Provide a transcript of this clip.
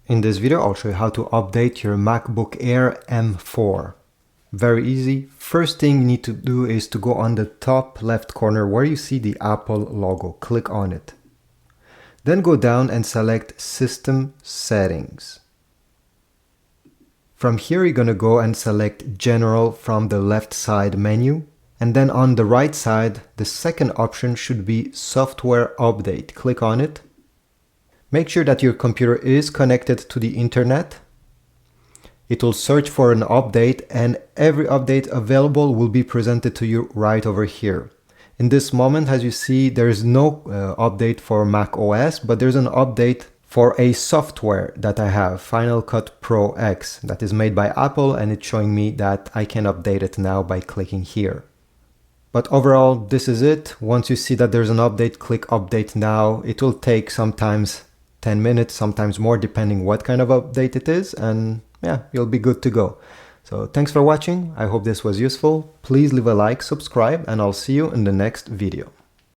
In this video, I'll show you how to update your MacBook Air M4. Very easy. First thing you need to do is to go on the top left corner where you see the Apple logo. Click on it. Then go down and select System Settings. From here, you're going to go and select General from the left side menu. And then on the right side, the second option should be Software Update. Click on it. Make sure that your computer is connected to the internet. It will search for an update, and every update available will be presented to you right over here. In this moment, as you see, there is no update for Mac OS, but there's an update for a software that I have, Final Cut Pro X, that is made by Apple, and it's showing me that I can update it now by clicking here. But overall, this is it. Once you see that there's an update, click Update Now. It will take sometimes 10 minutes, sometimes more, depending what kind of update it is, and yeah, you'll be good to go. So thanks for watching. I hope this was useful. Please leave a like, subscribe, and I'll see you in the next video.